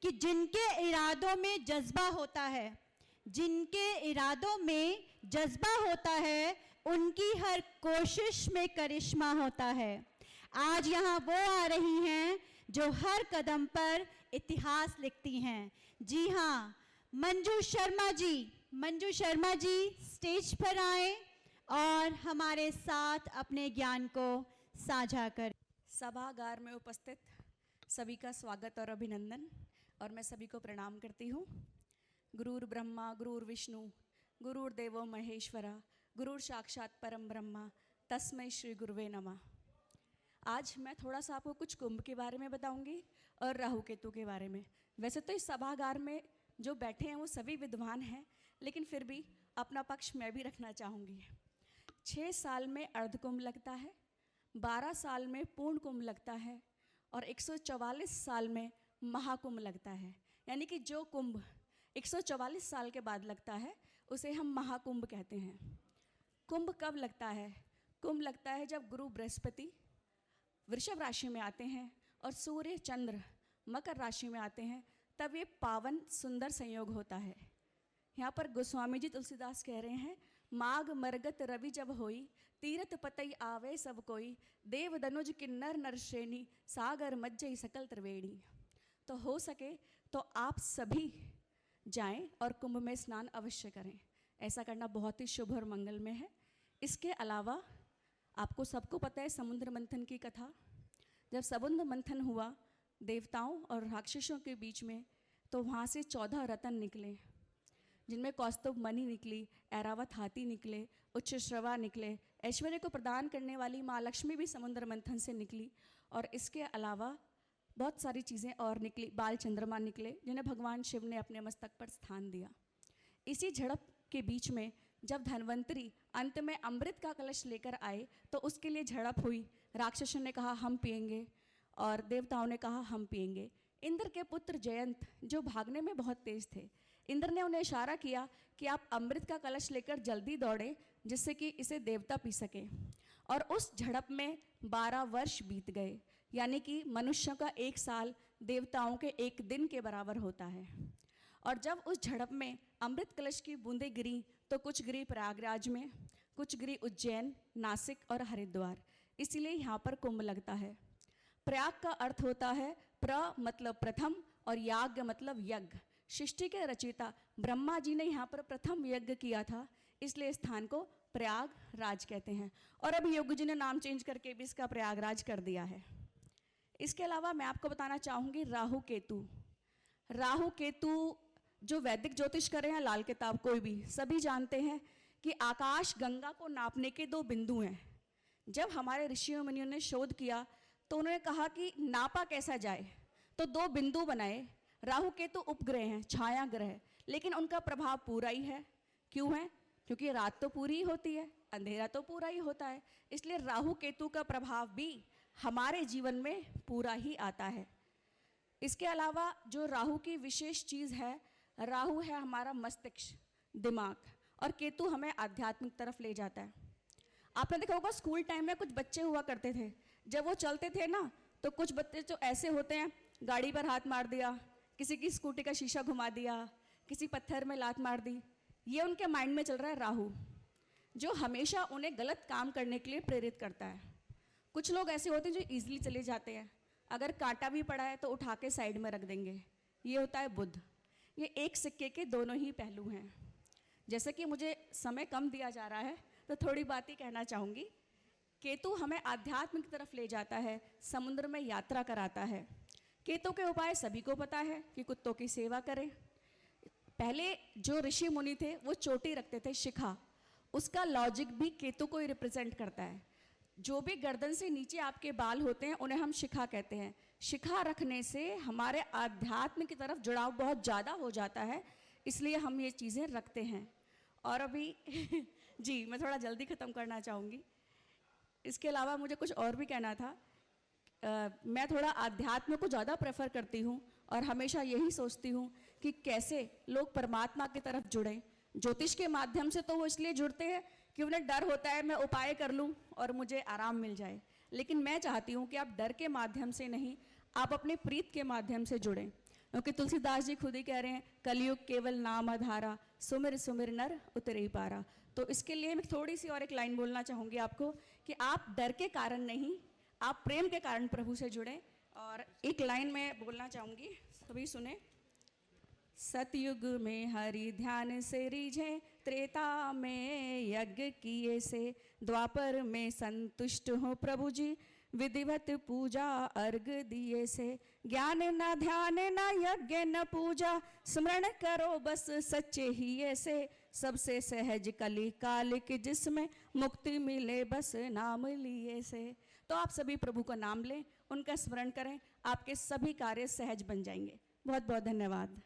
कि जिनके इरादों में जज्बा होता है, जिनके इरादों में जज्बा होता है, उनकी हर कोशिश में करिश्मा होता है। आज यहाँ वो आ रही हैं जो हर कदम पर इतिहास लिखती हैं। जी हाँ, मंजू शर्मा जी स्टेज पर आए और हमारे साथ अपने ज्ञान को साझा करें। सभागार में उपस्थित सभी का स्वागत और अभिनंदन, और मैं सभी को प्रणाम करती हूँ। गुरुर् ब्रह्मा गुरुर्विष्णु गुरुर्देवो महेश्वरा गुरुर् साक्षात परम ब्रह्मा तस्मै श्री गुरुवे नमः। आज मैं थोड़ा सा आपको कुछ कुंभ के बारे में बताऊंगी और राहु केतु के बारे में। वैसे तो इस सभागार में जो बैठे हैं वो सभी विद्वान हैं, लेकिन फिर भी अपना पक्ष मैं भी रखना चाहूँगी। 6 साल में अर्ध कुंभ लगता है, 12 साल में पूर्ण कुंभ लगता है और 144 साल में महाकुंभ लगता है। यानी कि जो कुंभ 144 साल के बाद लगता है उसे हम महाकुंभ कहते हैं। कुंभ कब लगता है? कुंभ लगता है जब गुरु बृहस्पति वृषभ राशि में आते हैं और सूर्य चंद्र मकर राशि में आते हैं, तब ये पावन सुंदर संयोग होता है। यहाँ पर गोस्वामी जी तुलसीदास कह रहे हैं, माघ मरगत रवि जब होई, तीरथ पतई आवे सब कोई, देव दनुज किन्नर नर श्रेणी, सागर मज्जई सकल त्रिवेणी। तो हो सके तो आप सभी जाएं और कुंभ में स्नान अवश्य करें। ऐसा करना बहुत ही शुभ और मंगलमय है। इसके अलावा आपको सबको पता है समुद्र मंथन की कथा। जब समुद्र मंथन हुआ देवताओं और राक्षसों के बीच में, तो वहाँ से 14 रत्न निकले, जिनमें कौस्तुभ मणि निकली, ऐरावत हाथी निकले, उच्च श्रवा निकले, ऐश्वर्य को प्रदान करने वाली माँ लक्ष्मी भी समुद्र मंथन से निकली, और इसके अलावा बहुत सारी चीज़ें और निकली। बाल चंद्रमा निकले, जिन्हें भगवान शिव ने अपने मस्तक पर स्थान दिया। इसी झड़प के बीच में जब धन्वंतरी अंत में अमृत का कलश लेकर आए, तो उसके लिए झड़प हुई। राक्षसों ने कहा हम पिएंगे और देवताओं ने कहा हम पिएंगे। इंद्र के पुत्र जयंत जो भागने में बहुत तेज थे, इंद्र ने उन्हें इशारा किया कि आप अमृत का कलश लेकर जल्दी दौड़ें, जिससे कि इसे देवता पी सके। और उस झड़प में 12 वर्ष बीत गए, यानी कि मनुष्यों का 1 साल देवताओं के 1 दिन के बराबर होता है। और जब उस झड़प में अमृत कलश की बूंदें गिरी, तो कुछ गिरी प्रयागराज में, कुछ गिरी उज्जैन, नासिक और हरिद्वार। इसीलिए यहाँ पर कुंभ लगता है। प्रयाग का अर्थ होता है प्र मतलब प्रथम और याग मतलब यज्ञ। सृष्टि के रचयिता ब्रह्मा जी ने यहाँ पर प्रथम यज्ञ किया था, इसलिए स्थान को प्रयागराज कहते हैं। और अब योग जी ने नाम चेंज करके भी इसका प्रयागराज कर दिया है। इसके अलावा मैं आपको बताना चाहूँगी राहु केतु। राहु केतु जो वैदिक ज्योतिष कर रहे हैं, लाल किताब कोई भी, सभी जानते हैं कि आकाश गंगा को नापने के 2 बिंदु हैं। जब हमारे ऋषियों मुनियों ने शोध किया तो उन्होंने कहा कि नापा कैसा जाए, तो 2 बिंदु बनाए। राहु केतु उपग्रह हैं, छाया ग्रह, लेकिन उनका प्रभाव पूरा ही है। क्यों है? क्योंकि रात तो पूरी ही होती है, अंधेरा तो पूरा ही होता है, इसलिए राहु केतु का प्रभाव भी हमारे जीवन में पूरा ही आता है। इसके अलावा जो राहु की विशेष चीज़ है, राहु है हमारा मस्तिष्क, दिमाग, और केतु हमें आध्यात्मिक तरफ ले जाता है। आपने देखा होगा स्कूल टाइम में कुछ बच्चे हुआ करते थे, जब वो चलते थे ना, तो कुछ बच्चे जो ऐसे होते हैं, गाड़ी पर हाथ मार दिया, किसी की स्कूटी का शीशा घुमा दिया, किसी पत्थर में लात मार दी। ये उनके माइंड में चल रहा है राहु, जो हमेशा उन्हें गलत काम करने के लिए प्रेरित करता है। कुछ लोग ऐसे होते हैं जो ईजिली चले जाते हैं, अगर कांटा भी पड़ा है तो उठा के साइड में रख देंगे। ये होता है बुध। ये एक सिक्के के दोनों ही पहलू हैं। जैसे कि मुझे समय कम दिया जा रहा है, तो थोड़ी बात ही कहना चाहूँगी। केतु हमें आध्यात्म की तरफ ले जाता है, समुद्र में यात्रा कराता है। केतु के उपाय सभी को पता है कि कुत्तों की सेवा करें। पहले जो ऋषि मुनि थे वो चोटी रखते थे, शिखा, उसका लॉजिक भी केतु को ही रिप्रेजेंट करता है। जो भी गर्दन से नीचे आपके बाल होते हैं उन्हें हम शिखा कहते हैं। शिखा रखने से हमारे आध्यात्म की तरफ जुड़ाव बहुत ज़्यादा हो जाता है, इसलिए हम ये चीज़ें रखते हैं। और अभी जी मैं थोड़ा जल्दी ख़त्म करना चाहूँगी। इसके अलावा मुझे कुछ और भी कहना था। मैं थोड़ा आध्यात्म को ज़्यादा प्रेफर करती हूँ और हमेशा यही सोचती हूँ कि कैसे लोग परमात्मा की तरफ जुड़ें। ज्योतिष के माध्यम से तो वो इसलिए जुड़ते हैं कि उन्हें डर होता है मैं उपाय कर लूँ और मुझे आराम मिल जाए, लेकिन मैं चाहती हूँ कि आप डर के माध्यम से नहीं, आप अपने प्रीत के माध्यम से जुड़ें। क्योंकि तुलसीदास जी खुद ही कह रहे हैं कलयुग केवल नाम आधारा, सुमिर सुमिर नर उतरे ही पारा। तो इसके लिए मैं थोड़ी सी और एक लाइन बोलना चाहूँगी आपको कि आप डर के कारण नहीं, आप प्रेम के कारण प्रभु से जुड़े। और एक लाइन मैं बोलना चाहूँगी, सभी सुने। सतयुग में हरि ध्यान से रीझे, त्रेता में यज्ञ किए से, द्वापर में संतुष्ट हो प्रभु जी, विधिवत पूजा अर्घ दिए से। ज्ञान न ध्यान न यज्ञ न पूजा, स्मरण करो बस सच्चे ही ऐसे, सबसे सहज कली काल के जिसमें, मुक्ति मिले बस नाम लिए से। तो आप सभी प्रभु का नाम लें, उनका स्मरण करें, आपके सभी कार्य सहज बन जाएंगे। बहुत बहुत धन्यवाद।